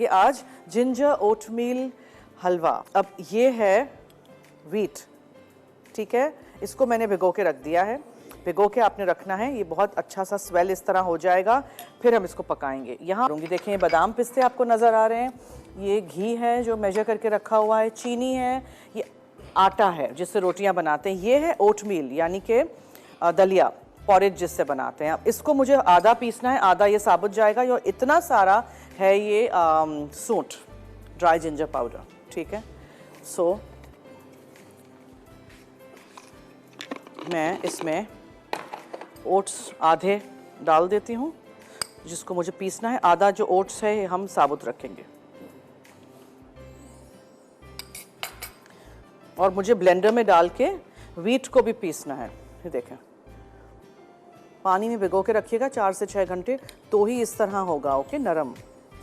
ये आज ginger oatmeal हलवा। अब ये है व्हीट, ठीक है, इसको मैंने भिगो के रख दिया है। भिगो के आपने रखना है, ये बहुत अच्छा सा स्वेल इस तरह हो जाएगा, फिर हम इसको पकाएंगे। यहाँ देखें, बादाम पिस्ते आपको नज़र आ रहे हैं, ये घी है जो मेजर करके रखा हुआ है, चीनी है, ये आटा है जिससे रोटियां बनाते हैं, ये है ओटमील यानी कि दलिया, पॉरेज जिससे बनाते हैं। अब इसको मुझे आधा पीसना है, आधा ये साबुत जाएगा, और इतना सारा है ये सूंठ, ड्राई जिंजर पाउडर, ठीक है। सो मैं इसमें ओट्स आधे डाल देती हूँ जिसको मुझे पीसना है, आधा जो ओट्स है हम साबुत रखेंगे। और मुझे ब्लेंडर में डाल के व्हीट को भी पीसना है। ये देखें, पानी में भिगो के रखिएगा 4 से 6 घंटे, तो ही इस तरह होगा, ओके, नरम,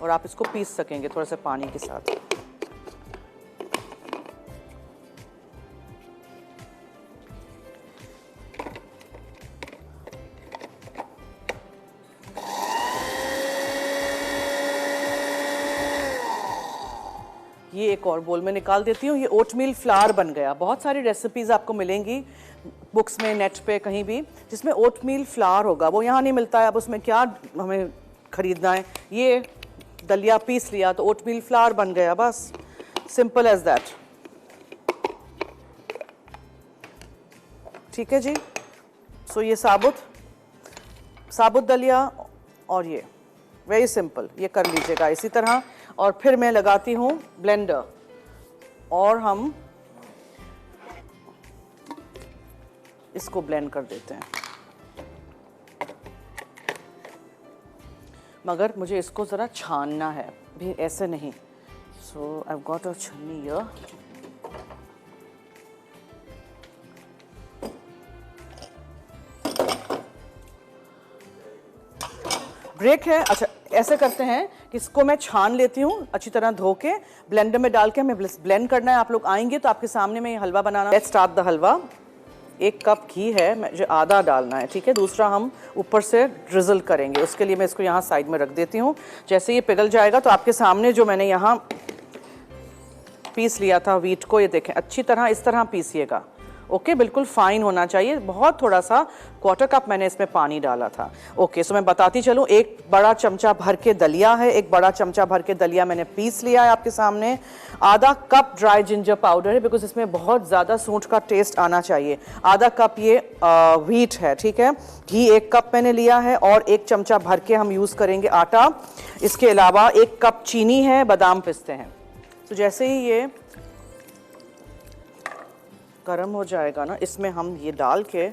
और आप इसको पीस सकेंगे थोड़ा सा पानी के साथ। ये एक और बोल में निकाल देती हूँ। ये ओटमील फ्लावर बन गया। बहुत सारी रेसिपीज़ आपको मिलेंगी बुक्स में, नेट पे, कहीं भी, जिसमें ओटमील फ्लावर होगा, वो यहाँ नहीं मिलता है। अब उसमें क्या हमें ख़रीदना है, ये दलिया पीस लिया तो ओटमील फ्लावर बन गया, बस, सिंपल एज दैट। ठीक है जी। सो ये साबुत दलिया, और ये वेरी सिंपल, ये कर लीजिएगा इसी तरह। और फिर मैं लगाती हूँ ब्लेंडर, और हम इसको ब्लेंड कर देते हैं। मगर मुझे इसको ज़रा छानना है भी, ऐसे नहीं। सो आई हैव गॉट अ छन्नी हियर। ब्रेक है। अच्छा, ऐसे करते हैं कि इसको मैं छान लेती हूँ अच्छी तरह धो के, ब्लेंडर में डाल के हमें ब्लेंड करना है। आप लोग आएंगे तो आपके सामने में ये हलवा बनाना। Let's start the halwa. 1 cup घी है, मुझे आधा डालना है, ठीक है। दूसरा हम ऊपर से ड्रिजल करेंगे, उसके लिए मैं इसको यहाँ साइड में रख देती हूँ। जैसे ये पिघल जाएगा तो आपके सामने जो मैंने यहाँ पीस लिया था व्हीट को, ये देखें, अच्छी तरह इस तरह पीसिएगा, ओके, बिल्कुल फाइन होना चाहिए। बहुत थोड़ा सा 1/4 कप मैंने इसमें पानी डाला था, ओके। सो मैं बताती चलूँ, 1 बड़ा चमचा भर के दलिया है, 1 बड़ा चमचा भर के दलिया मैंने पीस लिया है आपके सामने। आधा कप ड्राई जिंजर पाउडर है, बिकॉज इसमें बहुत ज़्यादा सूंठ का टेस्ट आना चाहिए। आधा कप ये व्हीट है, ठीक है। घी 1 कप मैंने लिया है, और 1 चमचा भर के हम यूज़ करेंगे आटा। इसके अलावा 1 कप चीनी है, बादाम पिस्ते हैं। तो जैसे ही ये गरम हो जाएगा ना, इसमें हम ये डाल के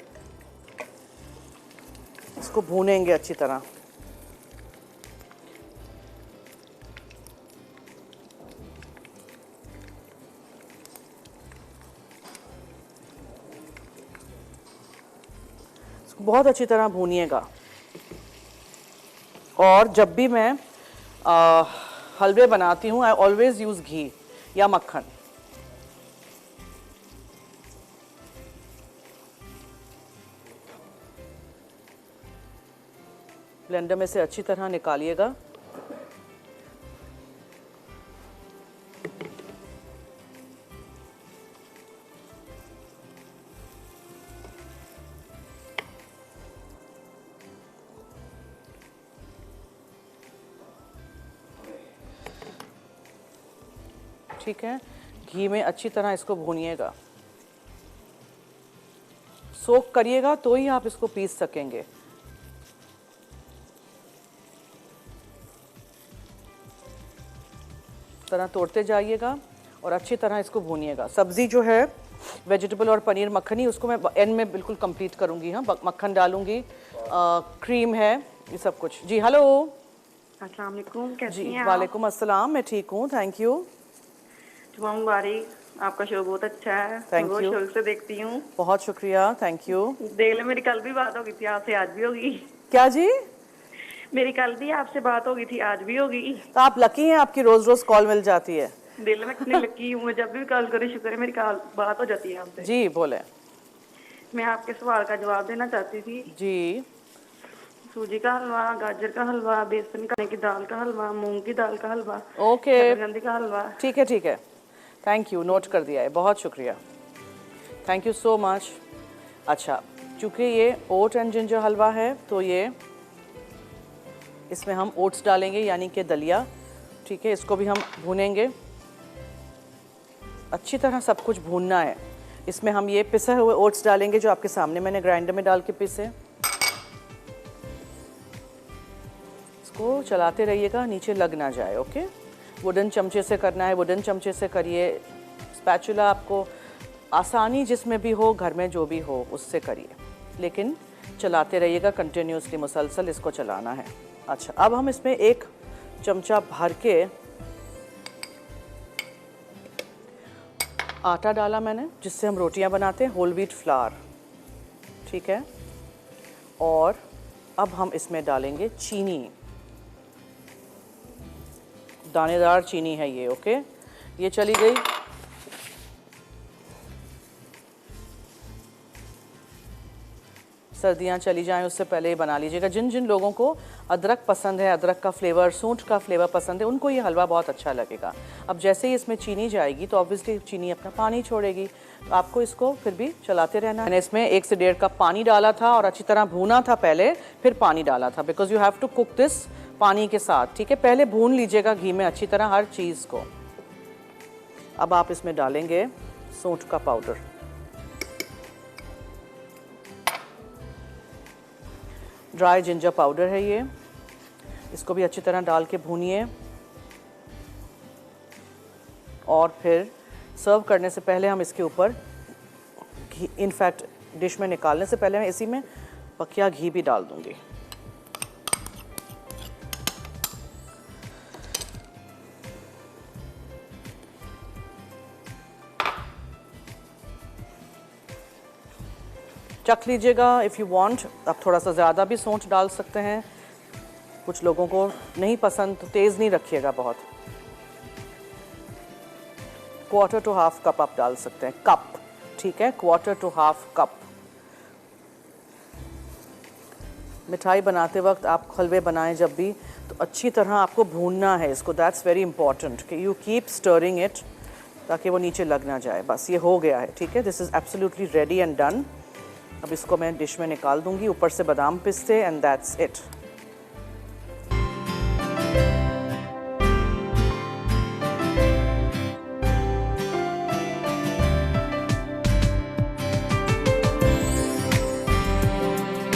इसको भूनेंगे अच्छी तरह। इसको बहुत अच्छी तरह भूनिएगा। और जब भी मैं हलवे बनाती हूँ, आई ऑलवेज यूज़ घी या मक्खन। ब्लेंडर में से अच्छी तरह निकालिएगा। ठीक है, घी में अच्छी तरह इसको भूनिएगा, सोक करिएगा, तो ही आप इसको पीस सकेंगे। तरह तोड़ते जाइएगा और अच्छी तरह इसको भूनिएगा। सब्जी जो है वेजिटेबल और पनीर मक्खनी, उसको मैं एंड में बिल्कुल कंप्लीट करूंगी। हाँ, मक्खन डालूंगी, क्रीम है, ये सब कुछ। जी हेलो, अस्सलाम वालेकुम, कैसी जी हैं आप? वालेकुम अस्सलाम, मैं ठीक हूँ, थैंक यू। जुम्मा मुबारक, आपका शो बहुत अच्छा है, Thank रोज you. शौक से देखती हूँ। बहुत शुक्रिया, थैंक यू। देख ले, मेरी कल भी बात हो गई थी आपसे, आज भी होगी। क्या जी? मेरी कल भी आपसे बात हो गई थी, आज भी होगी। तो आप लकी हैं, आपकी रोज रोज कॉल मिल जाती है। दिल में कितनी लकी हूँ, मैं जब भी कॉल करूँ शुक्र है मेरी कॉल बात हो जाती है आपसे। जी बोले। मैं आपके सवाल का जवाब देना चाहती थी। जी सूजी का हलवा, गाजर का हलवा, बेसन का की दाल का हलवा, मूंग की दाल का हलवा, ओके शकरकंदी का हलवा। ठीक है थैंक यू, नोट कर दिया है, बहुत शुक्रिया, थैंक यू सो मच। अच्छा, चूँकि ये ओट एंड जिंजर हलवा है तो ये इसमें हम ओट्स डालेंगे यानी कि दलिया, ठीक है। इसको भी हम भूनेंगे, अच्छी तरह सब कुछ भूनना है। इसमें हम ये पिसे हुए ओट्स डालेंगे जो आपके सामने मैंने ग्राइंडर में डाल के पीसे। इसको चलाते रहिएगा, नीचे लग ना जाए, ओके। वुडन चमचे से करना है, वुडन चमचे से करिए। स्पैचुला आपको आसानी जिसमें भी हो, घर में जो भी हो उससे करिए, लेकिन चलाते रहिएगा कंटिन्यूसली, मुसलसल इसको चलाना है। अच्छा, अब हम इसमें 1 चमचा भर के आटा डाला मैंने, जिससे हम रोटियां बनाते हैं, होल व्हीट फ्लावर, ठीक है। और अब हम इसमें डालेंगे चीनी, दानेदार चीनी है ये, ओके। ये चली गई। सर्दियाँ चली जाएं उससे पहले ही बना लीजिएगा। जिन जिन लोगों को अदरक पसंद है, अदरक का फ्लेवर, सूंठ का फ्लेवर पसंद है, उनको ये हलवा बहुत अच्छा लगेगा। अब जैसे ही इसमें चीनी जाएगी तो ऑब्वियसली चीनी अपना पानी छोड़ेगी, तो आपको इसको फिर भी चलाते रहना है। मैंने इसमें 1 से 1.5 कप पानी डाला था और अच्छी तरह भूना था पहले, फिर पानी डाला था, because you have to cook this पानी के साथ, ठीक है। पहले भून लीजिएगा घी में अच्छी तरह हर चीज़ को। अब आप इसमें डालेंगे सूंठ का पाउडर, ड्राई जिंजर पाउडर है ये, इसको भी अच्छी तरह डाल के भूनिए। और फिर सर्व करने से पहले हम इसके ऊपर घी, इनफैक्ट डिश में निकालने से पहले मैं इसी में पकिया घी भी डाल दूंगी। चख लीजिएगा इफ़ यू वांट। आप थोड़ा सा ज़्यादा भी सौंठ डाल सकते हैं, कुछ लोगों को नहीं पसंद तो तेज़ नहीं रखिएगा बहुत। 1/4 to 1/2 कप आप डाल सकते हैं, कप, ठीक है, 1/4 to 1/2 कप। मिठाई बनाते वक्त आप हलवे बनाएं जब भी, तो अच्छी तरह आपको भूनना है इसको, दैट्स वेरी इंपॉर्टेंट कि यू कीप स्टरिंग इट ताकि वो नीचे लग ना जाए। बस ये हो गया है, ठीक है, this is absolutely ready and done. अब इसको मैं डिश में निकाल दूंगी, ऊपर से बादाम पिस्ते, एंड दैट्स इट।